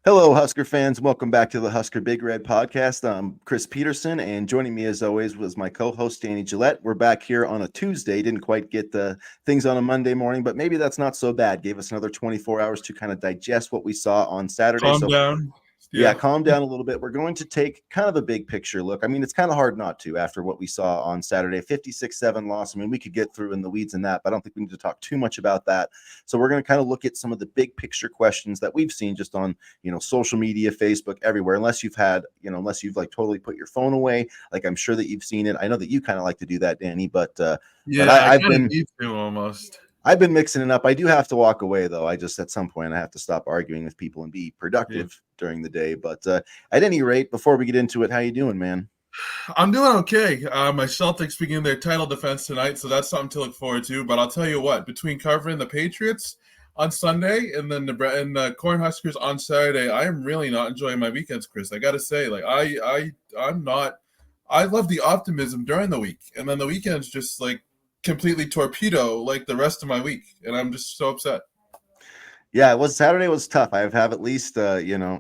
Hello, Husker fans. Welcome back to the Husker Big Red podcast. I'm Chris Peterson, and joining me as always was my co-host Danny Gillette. We're back here on a Tuesday. Didn't quite get the things on a Monday morning, but maybe that's not so bad. Gave us another 24 hours to kind of digest what we saw on Saturday. Calm So down. yeah, Yeah. calm down a little bit. We're going to take kind of a big picture look. I mean, it's kind of hard not to after what we saw on Saturday, 56-7 loss. I mean, we could get through in the weeds in that, but I don't think we need to talk too much about that. So we're going to kind of look at some of the big picture questions that we've seen just on, social media, Facebook, everywhere, unless you've had, unless you've like totally put your phone away. Like I'm sure that you've seen it. I know that you kind of like to do that, Danny, but Yeah, I I've kind of been need to almost. I've been mixing it up. I do have to walk away though. I just at some point I have to stop arguing with people and be Yeah. productive during the day. But at any rate, before we get into it, how you doing, man? I'm doing okay. My Celtics begin their title defense tonight, so that's something to look forward to. But I'll tell you what, between covering the Patriots on Sunday and then the Cornhuskers on Saturday, I am really not enjoying my weekends, Chris. I got to say, like I'm not. I love the optimism during the week, and then the weekends just like completely torpedo like the rest of my week, and I'm just so upset. Yeah, it was Saturday was tough. I have at least I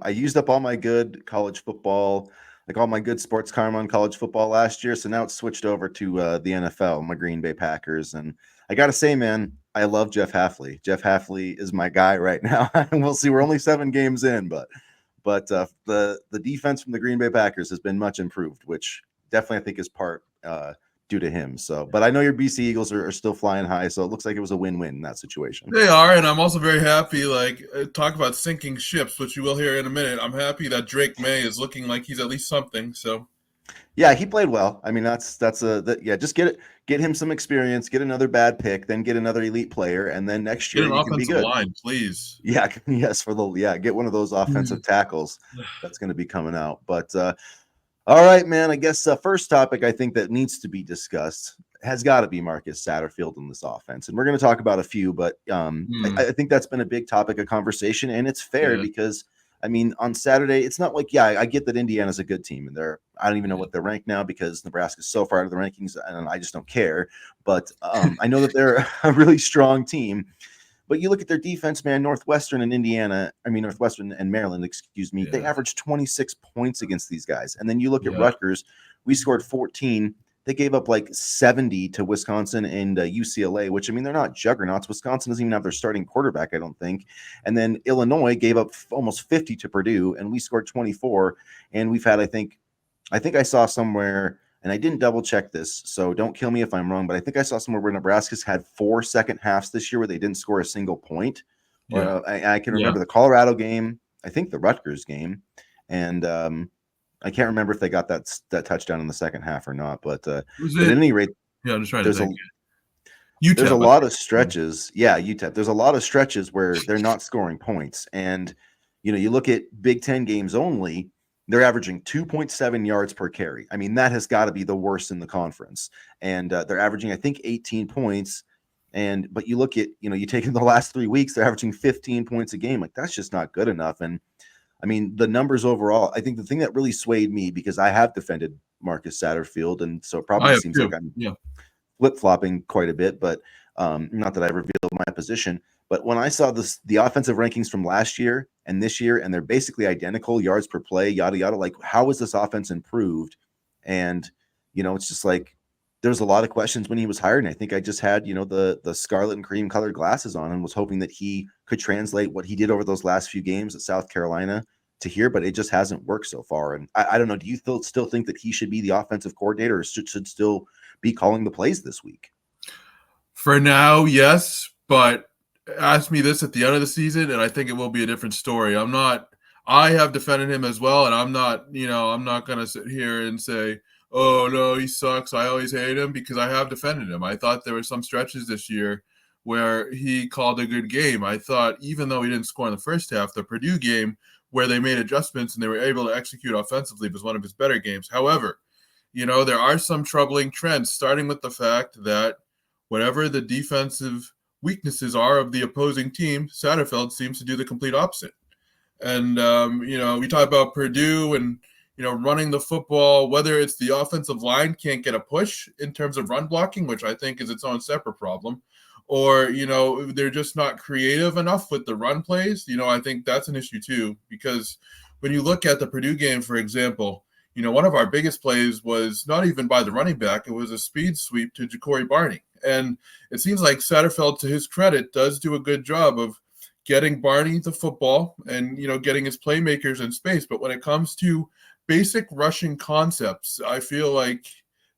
used up all my good college football, like all my good sports karma on college football last year. So now it's switched over to the NFL, my Green Bay Packers. And I gotta say, man, I love Jeff Hafley. Jeff Hafley is my guy right now. And we'll see. We're only 7 games in, but the defense from the Green Bay Packers has been much improved, which definitely I think is part due to him. So, but I know your BC Eagles are still flying high, so it looks like it was a win-win in that situation. They are, and I'm also very happy. Like talk about sinking ships, which you will hear in a minute. I'm happy that Drake May is looking like he's at least something. So Yeah, he played well. I mean, yeah. Just get him some experience, get another bad pick, then get another elite player, and then next get year an you can be offensive good. line, please. Yeah, yes, get one of those offensive tackles that's going to be coming out. But all right, man. I guess first topic I think that needs to be discussed has got to be Marcus Satterfield in this offense, and we're going to talk about a few, but I think that's been a big topic of conversation, and it's fair Yeah. because I mean on Saturday it's not like I get that Indiana's a good team, and I don't even know what they're ranked now because Nebraska's so far out of the rankings, and I just don't care. But I know that they're a really strong team. But you look at their defense, man, Northwestern and Maryland, excuse me, they Yeah. averaged 26 points against these guys. And then you look at Yeah. Rutgers, we scored 14. They gave up like 70 to Wisconsin and UCLA, which I mean, they're not juggernauts. Wisconsin doesn't even have their starting quarterback, I don't think. And then Illinois gave up almost 50 to Purdue, and we scored 24. And we've had, I think I saw somewhere, and I didn't double check this, so don't kill me if I'm wrong, but I think I saw somewhere where Nebraska's had 4 second halves this year where they didn't score a single point. Or Yeah. I can Yeah. remember the Colorado game, I think the Rutgers game, and I can't remember if they got that touchdown in the second half or not. But at Was it? any rate, Yeah, I'm just trying to there's a think. UTEP. there's a I lot of think. stretches. Yeah, UTEP. There's a lot of stretches where they're not scoring points, and you look at Big Ten games only. They're averaging 2.7 yards per carry. I mean, that has got to be the worst in the conference. And they're averaging, I think, 18 points. But you look at, you take in the last 3 weeks, they're averaging 15 points a game. Like that's just not good enough. And I mean, the numbers overall, I think the thing that really swayed me because I have defended Marcus Satterfield, and so it I probably have seems too. like I'm Yeah. flip-flopping quite a bit, but not that I revealed my position. But when I saw the offensive rankings from last year and this year, and they're basically identical, yards per play, yada yada, like how is this offense improved? And it's just like there's a lot of questions when he was hired, and I think I just had the scarlet and cream colored glasses on and was hoping that he could translate what he did over those last few games at South Carolina to here, but it just hasn't worked so far. And I don't know, do you still think that he should be the offensive coordinator or should still be calling the plays this week? For now, yes, but ask me this at the end of the season, and I think it will be a different story. I have defended him as well, and I'm not going to sit here and say, oh, no, he sucks. I always hate him because I have defended him. I thought there were some stretches this year where he called a good game. I thought even though he didn't score in the first half, the Purdue game where they made adjustments and they were able to execute offensively was one of his better games. However, there are some troubling trends, starting with the fact that whatever the defensive weaknesses are of the opposing team, Satterfield seems to do the complete opposite. And, we talk about Purdue and, running the football, whether it's the offensive line can't get a push in terms of run blocking, which I think is its own separate problem, or, they're just not creative enough with the run plays. I think that's an issue too, because when you look at the Purdue game, for example, one of our biggest plays was not even by the running back. It was a speed sweep to Ja'Cory Barney. And it seems like Satterfield, to his credit, does do a good job of getting Barney the football and, getting his playmakers in space. But when it comes to basic rushing concepts, I feel like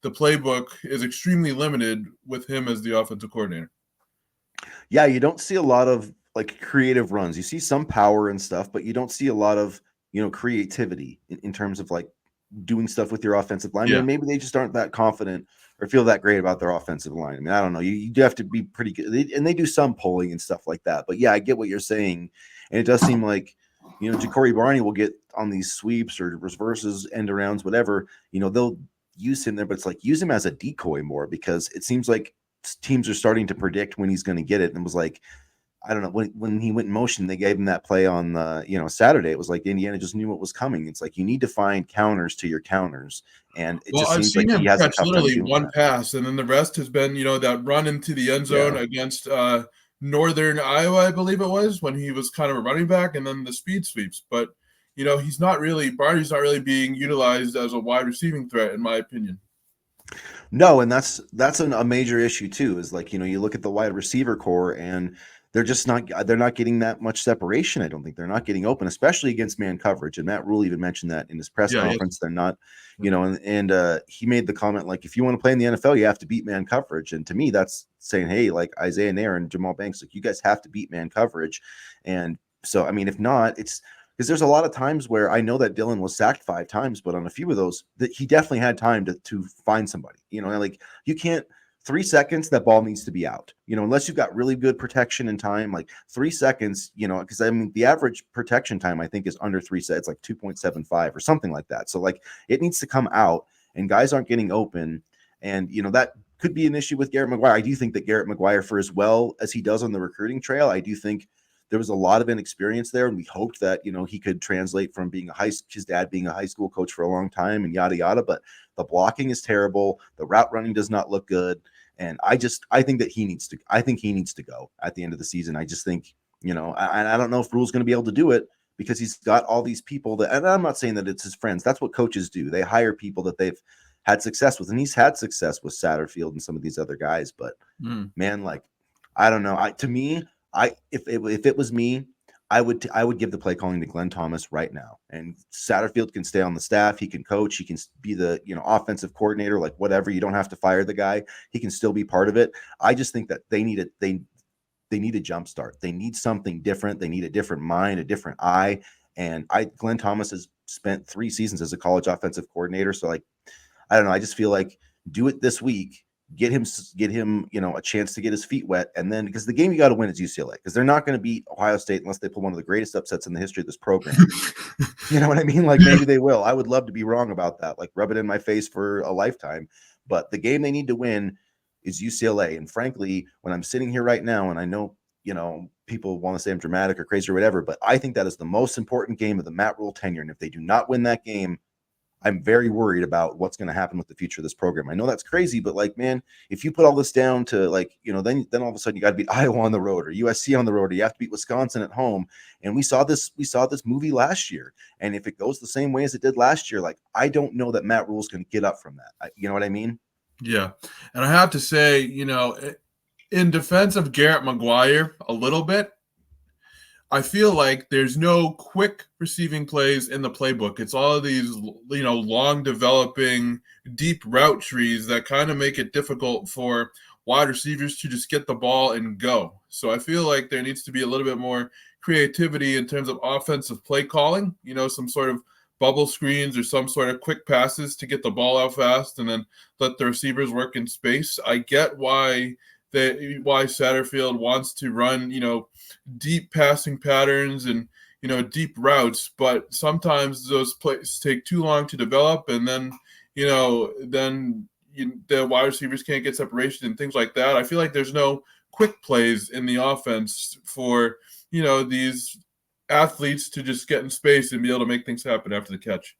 the playbook is extremely limited with him as the offensive coordinator. Yeah, you don't see a lot of like creative runs. You see some power and stuff, but you don't see a lot of, creativity in terms of like doing stuff with your offensive line. Yeah. Maybe they just aren't that confident or feel that great about their offensive line. I mean, I don't know. You do have to be pretty good. And they do some pulling and stuff like that. But yeah, I get what you're saying. And it does seem like, Ja'Cory Barney will get on these sweeps or reverses, end arounds, whatever. They'll use him there, but it's like use him as a decoy more, because it seems like teams are starting to predict when he's going to get it. And it was like, I don't know, when he went in motion, they gave him that play on Saturday. It was like Indiana just knew what was coming. It's like you need to find counters to your counters, and it Well, just I've seems like seen he him has a catch tough time literally doing one that. pass, and then the rest has been, that run into the end zone against Northern Iowa, I believe it was, when he was kind of a running back, and then the speed sweeps. But, Barney's not really being utilized as a wide receiving threat, in my opinion. No, and that's a major issue too. Is like you look at the wide receiver core, and they're not getting that much separation. I don't think they're not getting open, especially against man coverage. And Matt Rhule even mentioned that in his press conference. They're not, and he made the comment like, if you want to play in the NFL, you have to beat man coverage. And to me, that's saying, hey, like Isaiah Nair and Jamal Banks, like you guys have to beat man coverage. And so, I mean, if not, it's because there's a lot of times where I know that Dylan was sacked 5 times, but on a few of those, that he definitely had time to find somebody. Like you can't. 3 seconds, that ball needs to be out. Unless you've got really good protection and time, like 3 seconds. Because I mean, the average protection time I think is under 3 seconds, like 2.75 or something like that. So like it needs to come out, and guys aren't getting open, and that could be an issue with Garrett McGuire. I do think that Garrett McGuire, for as well as he does on the recruiting trail, I do think there was a lot of inexperience there, and we hoped that he could translate from being his dad being a high school coach for a long time and yada yada. But the blocking is terrible. The route running does not look good, and I think that he needs to go at the end of the season. I just think I don't know if Rhule's going to be able to do it, because he's got all these people that, and I'm not saying that it's his friends. That's what coaches do. They hire people that they've had success with, and he's had success with Satterfield and some of these other guys. But man, like I don't know. If it was me, I would give the play calling to Glenn Thomas right now. And Satterfield can stay on the staff. He can coach. He can be the offensive coordinator, like whatever. You don't have to fire the guy. He can still be part of it. I just think that they need a jump start. They need something different. They need a different mind, a different eye. And Glenn Thomas has spent 3 seasons as a college offensive coordinator. So like, I don't know. I just feel like do it this week. Get him, a chance to get his feet wet, and then because the game you got to win is UCLA, because they're not going to beat Ohio State unless they pull one of the greatest upsets in the history of this program. You know what I mean? Like maybe they will. I would love to be wrong about that. Like rub it in my face for a lifetime. But the game they need to win is UCLA. And frankly, when I'm sitting here right now, and I know people want to say I'm dramatic or crazy or whatever, but I think that is the most important game of the Matt Rhule tenure. And if they do not win that game, I'm very worried about what's going to happen with the future of this program. I know that's crazy, but like, man, if you put all this down to like, then all of a sudden you got to beat Iowa on the road or USC on the road, or you have to beat Wisconsin at home. And we saw this movie last year. And if it goes the same way as it did last year, like, I don't know that Matt Rhule's going to get up from that. You know what I mean? Yeah. And I have to say, in defense of Garrett McGuire a little bit, I feel like there's no quick receiving plays in the playbook. It's all of these, long developing deep route trees that kind of make it difficult for wide receivers to just get the ball and go. So I feel like there needs to be a little bit more creativity in terms of offensive play calling, some sort of bubble screens or some sort of quick passes to get the ball out fast and then let the receivers work in space. I get why Satterfield wants to run, deep passing patterns and, deep routes, but sometimes those plays take too long to develop, and then, the wide receivers can't get separation and things like that. I feel like there's no quick plays in the offense for, these athletes to just get in space and be able to make things happen after the catch.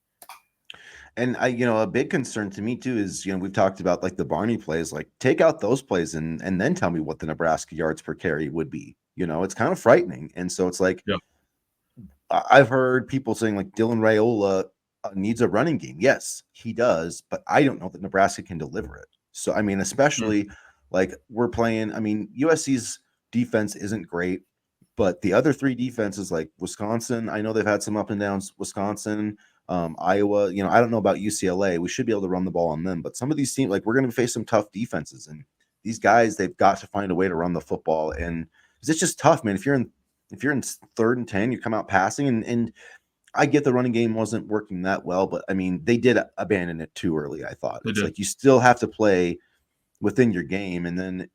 And a big concern to me too is, we've talked about like the Barney plays, like take out those plays and then tell me what the Nebraska yards per carry would be. It's kind of frightening. And so it's like, Yeah. I've heard people saying like Dylan Raiola needs a running game. Yes, he does, but I don't know that Nebraska can deliver it. So, I mean, Mm. especially like we're playing, I mean, USC's defense isn't great, but the other three defenses like Wisconsin, I know they've had some up and downs. Wisconsin, Iowa, I don't know about UCLA. We should be able to run the ball on them, but some of these teams, like we're going to face some tough defenses, and these guys, they've got to find a way to run the football, and it's just tough, man. If you're in 3rd and 10, you come out passing, and I get the running game wasn't working that well, but I mean they did abandon it too early. I thought They it's did. like you still have to play within your game. And then,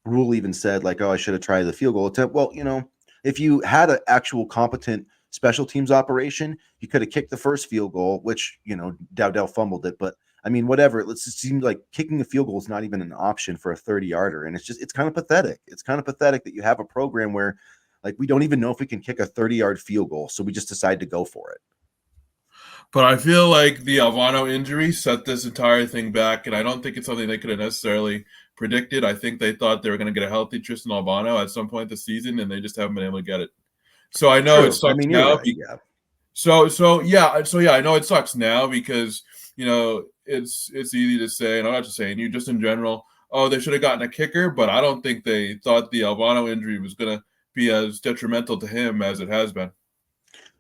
Rule even said, like, oh, I should have tried the field goal attempt. Well, if you had an actual competent special teams operation, you could have kicked the first field goal, which, Dowdell fumbled it. But I mean, whatever. It seems like kicking a field goal is not even an option for a 30-yarder. And it's kind of pathetic. It's kind of pathetic that you have a program where, like, we don't even know if we can kick a 30-yard field goal. So we just decide to go for it. But I feel like the Alvano injury set this entire thing back, and I don't think it's something they could have necessarily predicted. I think they thought they were going to get a healthy Tristan Alvano at some point this season, and they just haven't been able to get it. So I know it True. I sucks mean, you're now. right. Yeah. So yeah, I know it sucks now because it's easy to say, and I'm not just saying you, just in general. Oh, they should have gotten a kicker, but I don't think they thought the Alvano injury was going to be as detrimental to him as it has been.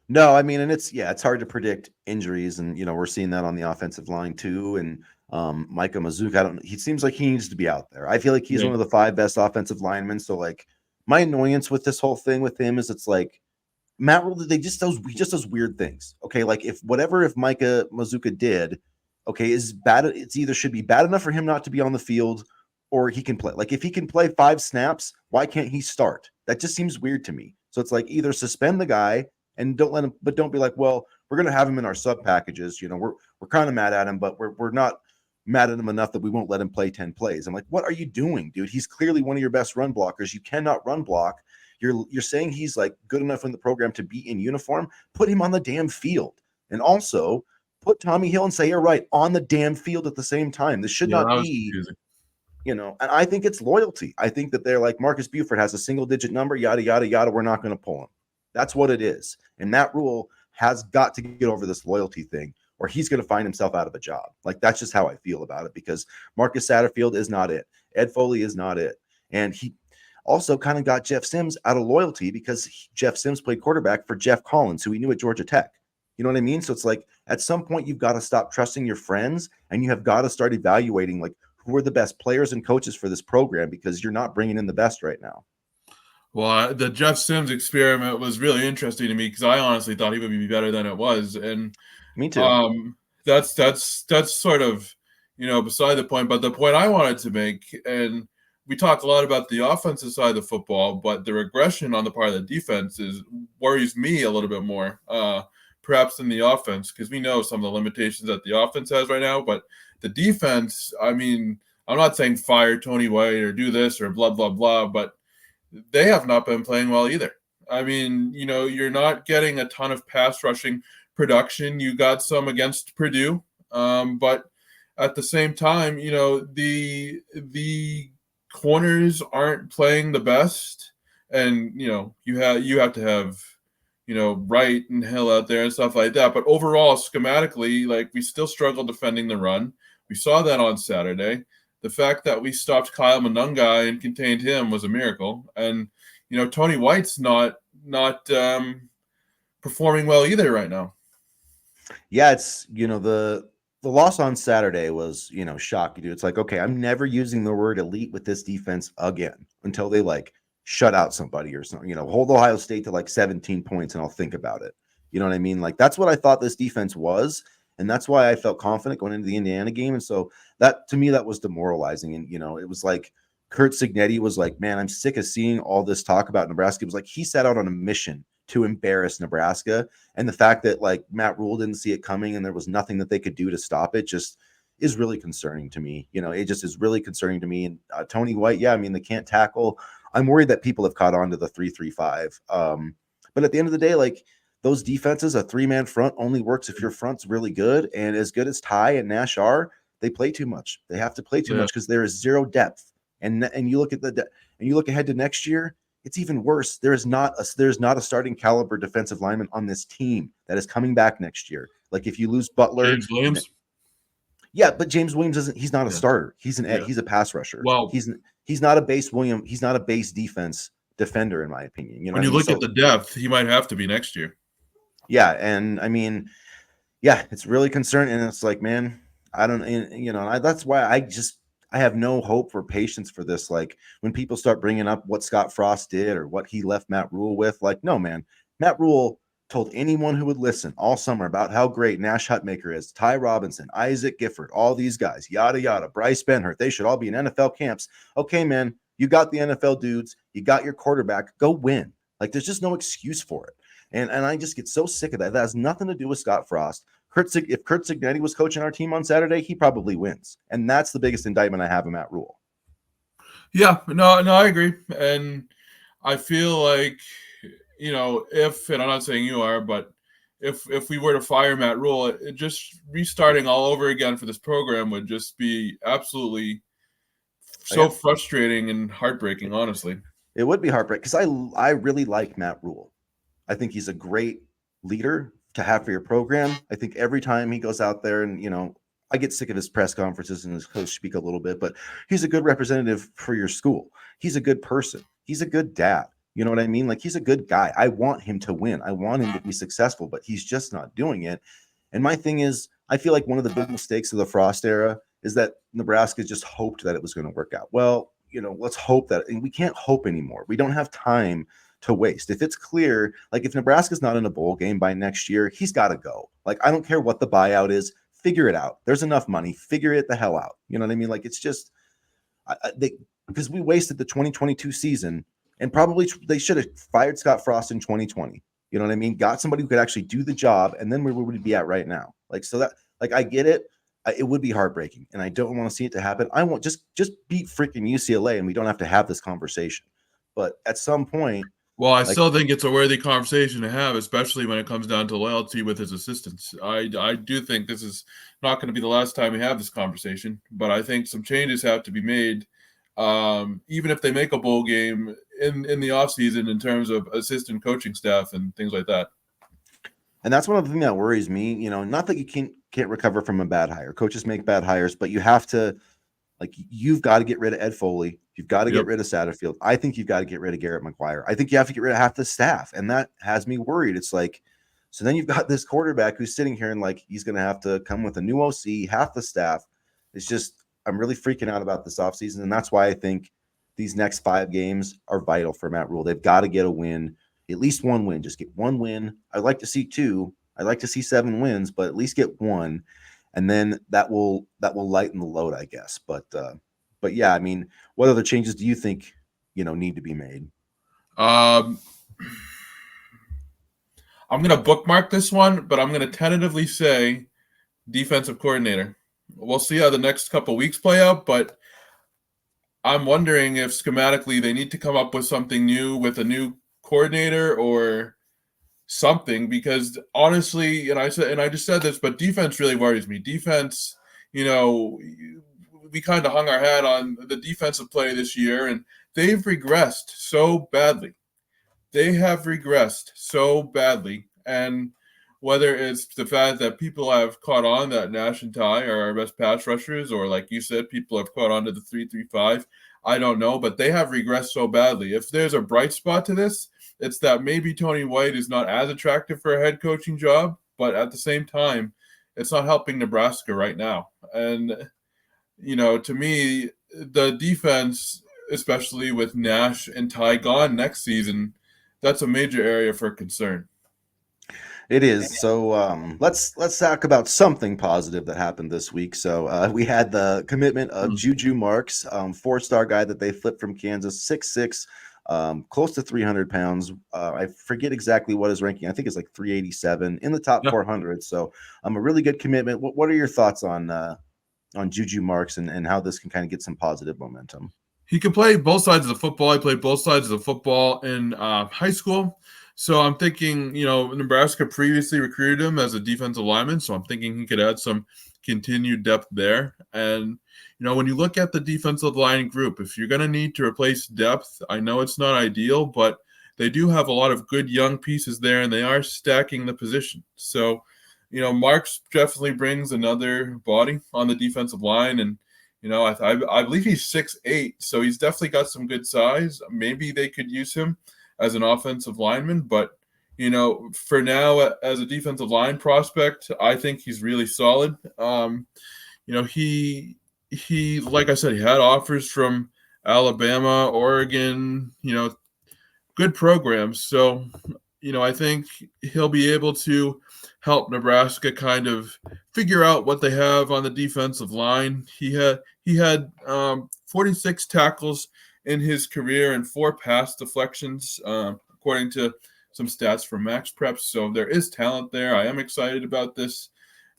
No, I mean, and it's hard to predict injuries, and we're seeing that on the offensive line too. And Micah Mazuka, he seems like he needs to be out there. I feel like he's Yeah. one of the 5 best offensive linemen. So like my annoyance with this whole thing with him is it's like Matt Rhule, he just does weird things. Okay, like if Micah Mazuka did, okay, is bad. It's either should be bad enough for him not to be on the field, or he can play. Like if he can play 5 snaps, why can't he start? That just seems weird to me. So it's like either suspend the guy and don't let him, but don't be like, well, we're gonna have him in our sub packages. We're kind of mad at him, but we're not mad at him enough that we won't let him play 10 plays. I'm like, what are you doing, dude? He's clearly one of your best run blockers. You cannot run block. You're saying he's like good enough in the program to be in uniform. Put him on the damn field, and also put Tommy Hill and Sayer Wright on the damn field at the same time. This should Yeah, not that was be, confusing. and I think it's loyalty. I think that they're like Marcus Buford has a single digit number, yada yada yada. We're not going to pull him. That's what it is. And Matt Rhule has got to get over this loyalty thing, or he's going to find himself out of a job. Like that's just how I feel about it, because Marcus Satterfield is not it. Ed Foley is not it. And he also kind of got Jeff Sims out of loyalty because Jeff Sims played quarterback for Jeff Collins, who he knew at Georgia Tech. You know what I mean? So it's like at some point you've got to stop trusting your friends, and you have got to start evaluating like who are the best players and coaches for this program, because you're not bringing in the best right now. Well, the Jeff Sims experiment was really interesting to me because I honestly thought he would be better than it was, and Me too. um, that's sort of beside the point. But the point I wanted to make, and we talk a lot about the offensive side of the football, but the regression on the part of the defense worries me a little bit more, perhaps than the offense, because we know some of the limitations that the offense has right now. But the defense, I mean, I'm not saying fire Tony White or do this or blah blah blah, but they have not been playing well either. I mean, you're not getting a ton of pass rushing production. You got some against Purdue, but at the same time, the corners aren't playing the best, and you have to have Wright and Hill out there and stuff like that. But overall, schematically, like we still struggle defending the run. We saw that on Saturday. The fact that we stopped Kyle Monungai and contained him was a miracle. And Tony White's not performing well either right now. Yeah, it's the loss on Saturday was shocking, dude. It's like, okay, I'm never using the word elite with this defense again until they like shut out somebody or something. Hold Ohio State to like 17 points, and I'll think about it. You know what I mean? Like that's what I thought this defense was, and that's why I felt confident going into the Indiana game. And so that to me that was demoralizing. And it was like Kurt Signetti was like, man, I'm sick of seeing all this talk about Nebraska. It was like he set out on a mission to embarrass Nebraska. And the fact that like Matt Rhule didn't see it coming and there was nothing that they could do to stop it just is really concerning to me. It just is really concerning to me. And Tony White, yeah, I mean, they can't tackle. I'm worried that people have caught on to the 3-3-5. But at the end of the day, like those defenses, a 3-man front only works if your front's really good. And as good as Ty and Nash are, they play too much. They have to play too much because there is zero depth. And you look at and you look ahead to next year, it's even worse. There's not a starting caliber defensive lineman on this team that is coming back next year. Like if you lose Butler, James Williams. Yeah, but James Williams isn't. He's not a starter. He's a pass rusher. Well, he's not a base William. He's not a base defense defender, in my opinion. You know, when you look at the depth, he might have to be next year. Yeah, and I mean, yeah, it's really concerning. And it's like, man, I don't, you know, that's why I have no hope for patience for this. Like when people start bringing up what Scott Frost did or what he left Matt Rhule with, like, no, man, Matt Rhule told anyone who would listen all summer about how great Nash Hutmaker is, Ty Robinson, Isaac Gifford, all these guys, yada, yada, Bryce Benhurt, they should all be in NFL camps. Okay, man, you got the NFL dudes, you got your quarterback, go win. Like there's just no excuse for it. And I just get so sick of that. That has nothing to do with Scott Frost. If Kurt Cignetti was coaching our team on Saturday, he probably wins. And that's the biggest indictment I have of Matt Rhule. Yeah, no, I agree. And I feel like, you know, and I'm not saying you are, but if we were to fire Matt Rhule, it just restarting all over again for this program would just be absolutely so frustrating and heartbreaking, honestly. It would be heartbreaking because I really like Matt Rhule. I think he's a great leader to have for your program. I think every time he goes out there and, you know, I get sick of his press conferences and his coach speak a little bit, but he's a good representative for your school. He's a good person. He's a good dad. You know what I mean? Like he's a good guy. I want him to win. I want him to be successful, but he's just not doing it. And my thing is, I feel like one of the big mistakes of the Frost era is that Nebraska just hoped that it was going to work out. Well, you know, let's hope that, and we can't hope anymore. We don't have time to waste. If it's clear, like if Nebraska's not in a bowl game by next year, he's got to go. Like, I don't care what the buyout is, figure it out. There's enough money, figure it the hell out. You know what I mean? Like, it's just, because we wasted the 2022 season and probably they should have fired Scott Frost in 2020. You know what I mean? Got somebody who could actually do the job. And then where would we be at right now? Like, so that, like, I get it. It would be heartbreaking and I don't want to see it to happen. I want just beat freaking UCLA and we don't have to have this conversation. But at some point, well, I still think it's a worthy conversation to have, especially when it comes down to loyalty with his assistants. I do think this is not going to be the last time we have this conversation, but I think some changes have to be made, even if they make a bowl game in the offseason in terms of assistant coaching staff and things like that. And that's one of the things that worries me. You know, not that you can't recover from a bad hire. Coaches make bad hires, but you have to, like, you've got to get rid of Ed Foley. You've got to get rid of Satterfield. I think you've got to get rid of Garrett McGuire. I think you have to get rid of half the staff. And that has me worried. It's like, so then you've got this quarterback who's sitting here and like, he's going to have to come with a new OC, half the staff. It's just, I'm really freaking out about this offseason. And that's why I think these next 5 games are vital for Matt Rhule. They've got to get a win, at least one win. Just get one win. I'd like to see 2. I'd like to see 7 wins, but at least get 1. And then that will lighten the load, I guess. But yeah, I mean, what other changes do you think, you know, need to be made? I'm going to bookmark this one, but I'm going to tentatively say defensive coordinator. We'll see how the next couple weeks play out, but I'm wondering if schematically they need to come up with something new with a new coordinator or something, because honestly, and I just said this, but defense really worries me. Defense, you know, we kind of hung our hat on the defensive play this year, and they've regressed so badly. They have regressed so badly. And whether it's the fact that people have caught on that Nash and Ty are our best pass rushers, or like you said, people have caught on to the 3-3-5, I don't know, but they have regressed so badly. If there's a bright spot to this, it's that maybe Tony White is not as attractive for a head coaching job, but at the same time, it's not helping Nebraska right now. And, you know, to me, the defense, especially with Nash and Ty gone next season, that's a major area for concern. It is. So let's talk about something positive that happened this week. So we had the commitment of Juju Marks, 4-star guy that they flipped from Kansas, 6'6", close to 300 pounds. I forget exactly what his ranking. I think it's like 387 in the top 400. So a really good commitment. What are your thoughts on Juju Marks and how this can kind of get some positive momentum? He can play both sides of the football. I played both sides of the football in high school. So I'm thinking, Nebraska previously recruited him as a defensive lineman, so I'm thinking he could add some continued depth there. And when you look at the defensive line group, if you're going to need to replace depth, I know it's not ideal, but they do have a lot of good young pieces there, and they are stacking the position. So, Marks definitely brings another body on the defensive line, and I believe he's 6'8", so he's definitely got some good size. Maybe they could use him as an offensive lineman, but for now, as a defensive line prospect, I think he's really solid. He like I said, he had offers from Alabama, Oregon, good programs. So, I think he'll be able to help Nebraska kind of figure out what they have on the defensive line. He had 46 tackles in his career and 4 pass deflections, according to some stats from Max Preps. So there is talent there. I am excited about this,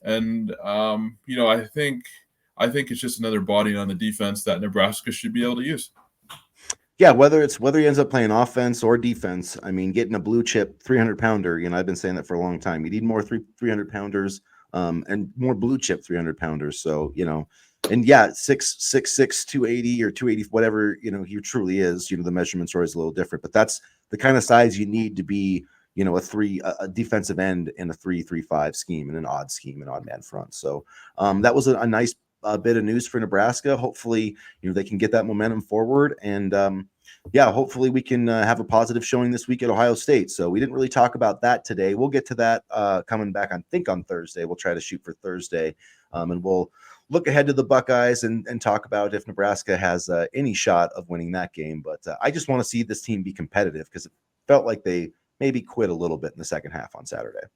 and I think it's just another body on the defense that Nebraska should be able to use. Yeah, whether he ends up playing offense or defense, I mean, getting a blue chip 300-pounder, I've been saying that for a long time. You need more 300-pounders and more blue chip 300-pounders. So, and yeah, 6'6", 280 or 280, whatever, he truly is. The measurements are always a little different, but that's the kind of size you need to be, a defensive end in a 3-3-5 scheme, in an odd scheme, an odd man front. So that was a nice bit of news for Nebraska. Hopefully, they can get that momentum forward, and hopefully we can have a positive showing this week at Ohio State. So we didn't really talk about that today. We'll get to that coming back, I think, on Thursday. We'll try to shoot for Thursday, and we'll look ahead to the Buckeyes and talk about if Nebraska has any shot of winning that game. But I just want to see this team be competitive, because it felt like they maybe quit a little bit in the second half on Saturday.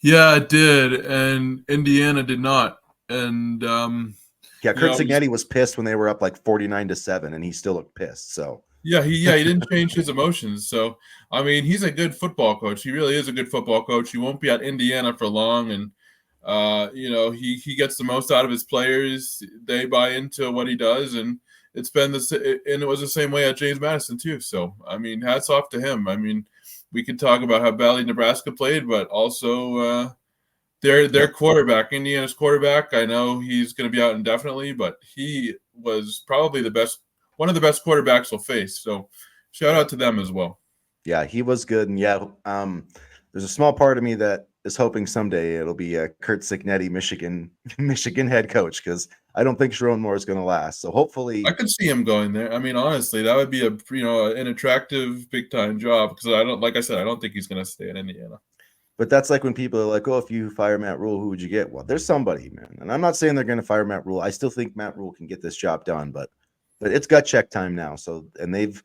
Yeah, it did, and Indiana did not. And Kurt Cignetti was pissed when they were up like 49-7, and he still looked pissed. So he didn't change his emotions. So I mean, he's a good football coach. He really is a good football coach. He won't be at Indiana for long, and he gets the most out of his players. They buy into what he does, and it was the same way at James Madison too. So I mean, hats off to him. I mean, we could talk about how badly Nebraska played, but also their quarterback, Indiana's quarterback, I know he's going to be out indefinitely, but he was probably one of the best quarterbacks they'll face. So shout out to them as well. Yeah, he was good. And there's a small part of me that is hoping someday it'll be Curt Cignetti, Michigan head coach, because I don't think Sharon Moore is going to last. So hopefully I could see him going there. I mean, honestly, that would be an attractive big time job, because I don't think he's going to stay in Indiana. But that's like when people are like, oh, if you fire Matt Rhule, who would you get? Well, there's somebody, man. And I'm not saying they're going to fire Matt Rhule. I still think Matt Rhule can get this job done, but it's gut check time now. So, and they've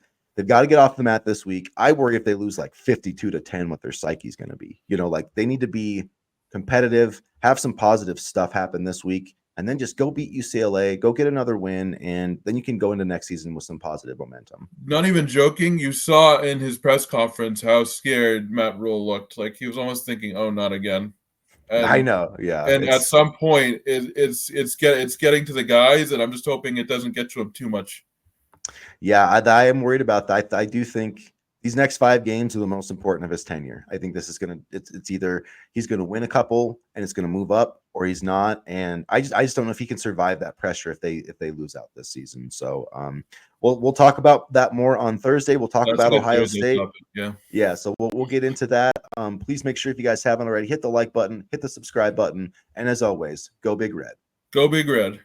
got to get off the mat this week. I worry if they lose like 52-10, what their psyche is going to be. Like they need to be competitive, have some positive stuff happen this week, and then just go beat UCLA, go get another win, and then you can go into next season with some positive momentum. Not even joking. You saw in his press conference how scared Matt Rhule looked. Like he was almost thinking, "Oh, not again." And, I know, yeah. And at some point, it's getting to the guys, and I'm just hoping it doesn't get to him too much. Yeah, I am worried about that. I do think these next 5 games are the most important of his tenure. I think this is it's either he's going to win a couple and it's going to move up, or he's not. And I just don't know if he can survive that pressure if they lose out this season. So we'll talk about that more on Thursday. We'll talk about Ohio State. Topic, yeah. So we'll get into that. Please make sure, if you guys haven't already, hit the like button, hit the subscribe button, and as always, go Big Red. Go Big Red.